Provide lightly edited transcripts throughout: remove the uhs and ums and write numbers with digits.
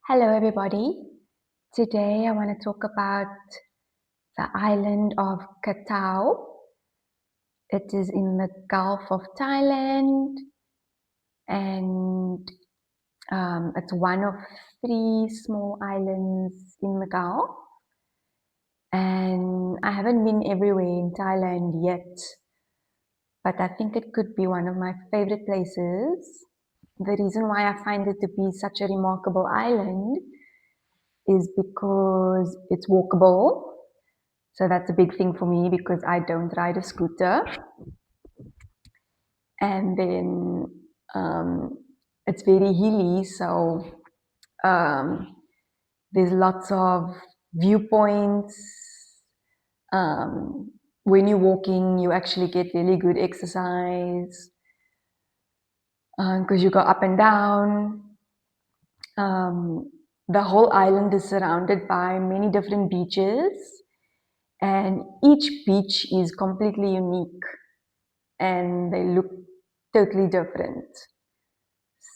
Hello, everybody. Today I want to talk about the island of Koh Tao. It is in the Gulf of Thailand, and it's one of three small islands in the Gulf. And I haven't been everywhere in Thailand yet, but I think it could be one of my favorite places. The reason why I find it to be such a remarkable island is because it's walkable. So that's a big thing for me because I don't ride a scooter. And then it's very hilly, so um, there's lots of viewpoints. When you're walking, you actually get really good exercise because you go up and down. The whole island is surrounded by many different beaches, and each beach is completely unique and they look totally different.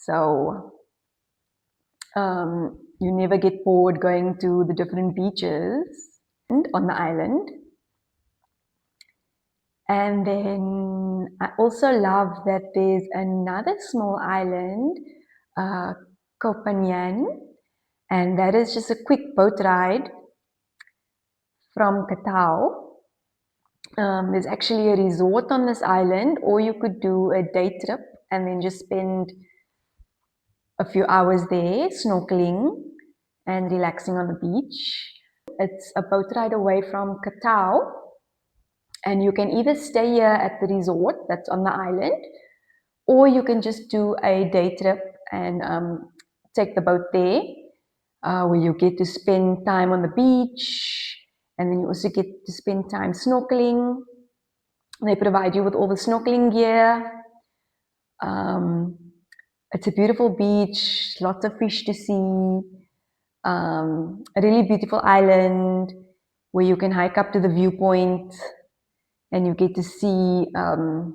So you never get bored going to the different beaches on the island. And then I also love that there's another small island, Koh NangYaun, and that is just a quick boat ride from Koh Tao. There's actually a resort on this island, or you could do a day trip and then just spend a few hours there snorkeling and relaxing on the beach. It's a boat ride away from Koh Tao, and you can either stay here at the resort that's on the island, or you can just do a day trip and take the boat there, where you get to spend time on the beach, and then you also get to spend time snorkeling. They provide you with all the snorkeling gear. It's a beautiful beach, lots of fish to see, a really beautiful island where you can hike up to the viewpoint and you get to see the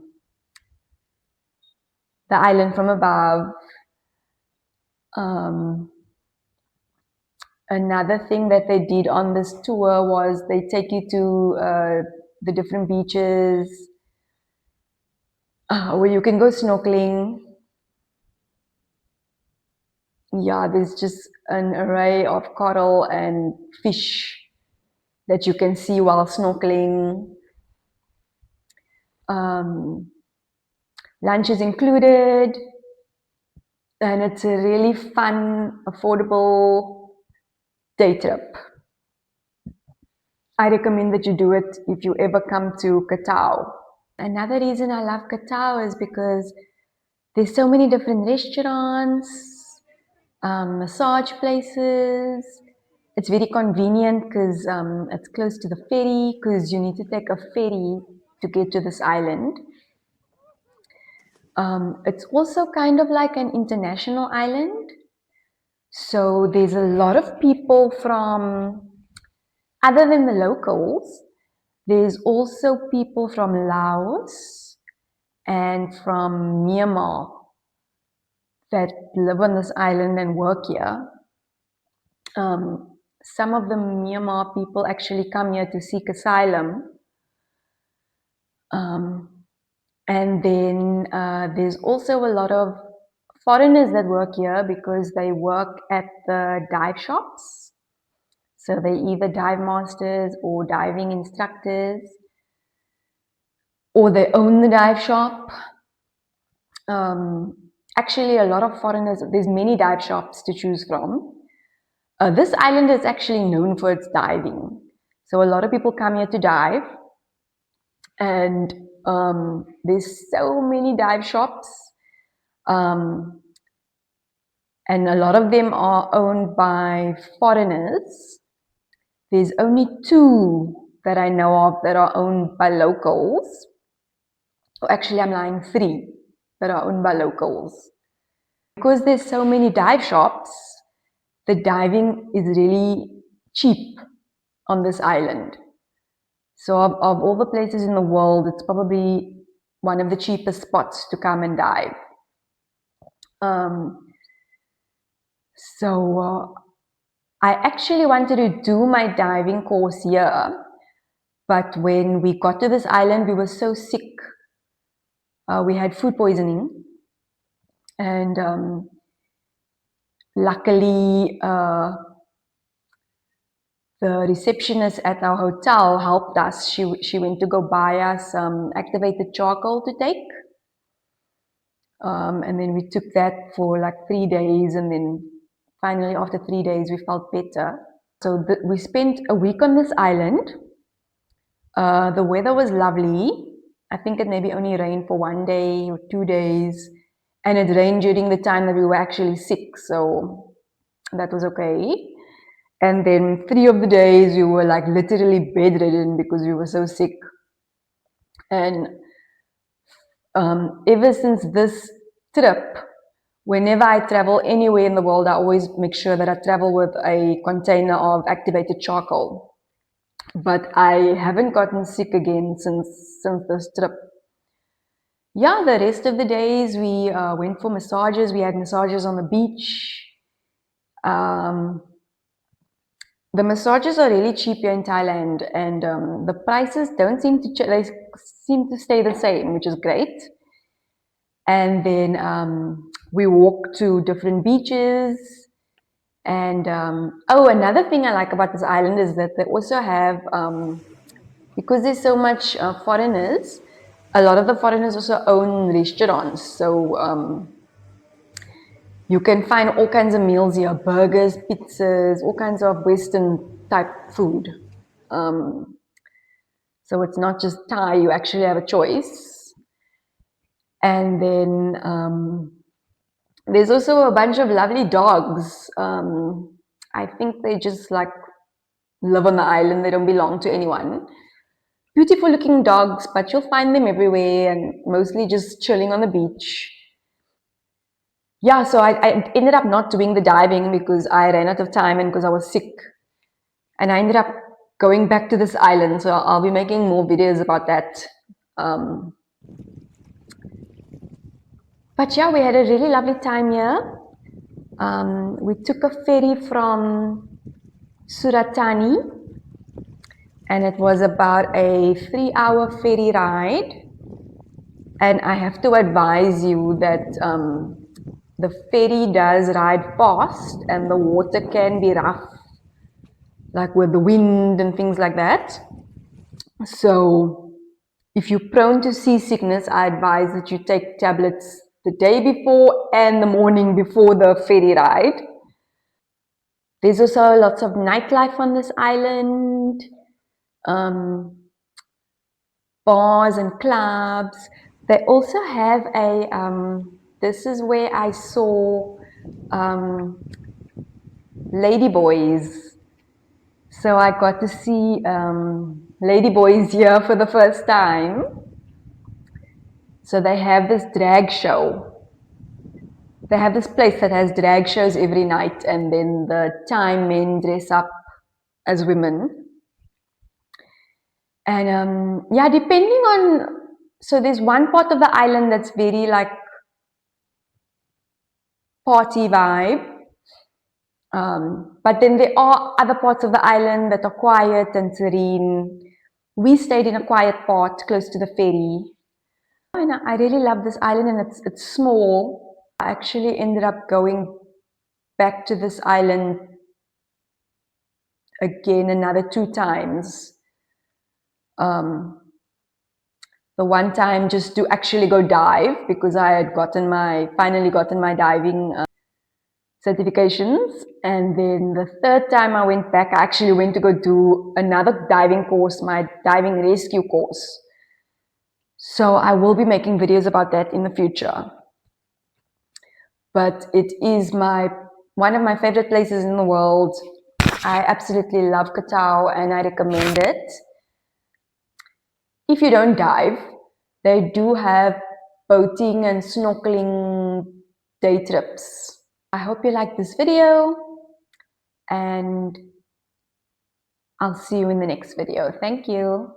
island from above. Another thing that they did on this tour was they take you to the different beaches where you can go snorkeling. Yeah, there's just an array of coral and fish that you can see while snorkeling. Lunch is included, and it's a really fun, affordable day trip. I recommend that you do it if you ever come to Koh Tao. Another reason I love Koh Tao is because there's so many different restaurants, massage places. It's very convenient because it's close to the ferry, because you need to take a ferry to get to this island. It's also kind of like an international island. So there's a lot of people from, other than the locals, there's also people from Laos and from Myanmar that live on this island and work here. Some of the Myanmar people actually come here to seek asylum. And then there's also a lot of foreigners that work here because they work at the dive shops. So they either dive masters or diving instructors, or they own the dive shop. Actually, a lot of foreigners, there's many dive shops to choose from. This island is actually known for its diving. So a lot of people come here to dive, and there's so many dive shops, and a lot of them are owned by foreigners. There's only two that I know of that are owned by locals. Oh, actually, I'm lying, three that are owned by locals. Because there's so many dive shops, the diving is really cheap on this island. So of all the places in the world, it's probably one of the cheapest spots to come and dive. I actually wanted to do my diving course here, but when we got to this island, we were so sick. We had food poisoning, and luckily, the receptionist at our hotel helped us. She went to go buy us some activated charcoal to take. And then we took that for like 3 days, and then finally after 3 days we felt better. So we spent a week on this island. The weather was lovely. I think it maybe only rained for 1 day or 2 days, and it rained during the time that we were actually sick, so that was okay. And then 3 of the days we were like literally bedridden because we were so sick. And ever since this trip, whenever I travel anywhere in the world, I always make sure that I travel with a container of activated charcoal. But I haven't gotten sick again since this trip. Yeah, the rest of the days we went for massages. We had massages on the beach. The massages are really cheap here in Thailand, and the prices don't seem to they seem to stay the same, which is great. And then we walk to different beaches. And oh, another thing I like about this island is that they also have, because there's so much foreigners, a lot of the foreigners also own restaurants. So you can find all kinds of meals here, burgers, pizzas, all kinds of Western type food. So it's not just Thai, you actually have a choice. And then there's also a bunch of lovely dogs. I think they just like live on the island, they don't belong to anyone. Beautiful looking dogs, but you'll find them everywhere and mostly just chilling on the beach. Yeah, so I ended up not doing the diving because I ran out of time and because I was sick. And I ended up going back to this island, so I'll be making more videos about that. But yeah, we had a really lovely time here. We took a ferry from Surat Thani, and it was about a 3-hour ferry ride. And I have to advise you that the ferry does ride fast and the water can be rough, like with the wind and things like that. So if you're prone to seasickness, I advise that you take tablets the day before and the morning before the ferry ride. There's also lots of nightlife on this island, bars and clubs. They also have a, this is where I saw ladyboys. So I got to see ladyboys here for the first time. So they have this drag show. They have this place that has drag shows every night, and then the Thai men dress up as women. And yeah, depending on, so there's one part of the island that's very like party vibe. But then there are other parts of the island that are quiet and serene. We stayed in a quiet part close to the ferry. And I really love this island, and it's small. I actually ended up going back to this island again another 2 times. The one time just to actually go dive because I had finally gotten my diving certifications. And then the third time I went back, I actually went to go do another diving course, my diving rescue course. So I will be making videos about that in the future. But it is one of my favorite places in the world. I absolutely love Koh Tao and I recommend it. If you don't dive, they do have boating and snorkeling day trips. I hope you like this video, and I'll see you in the next video. Thank you.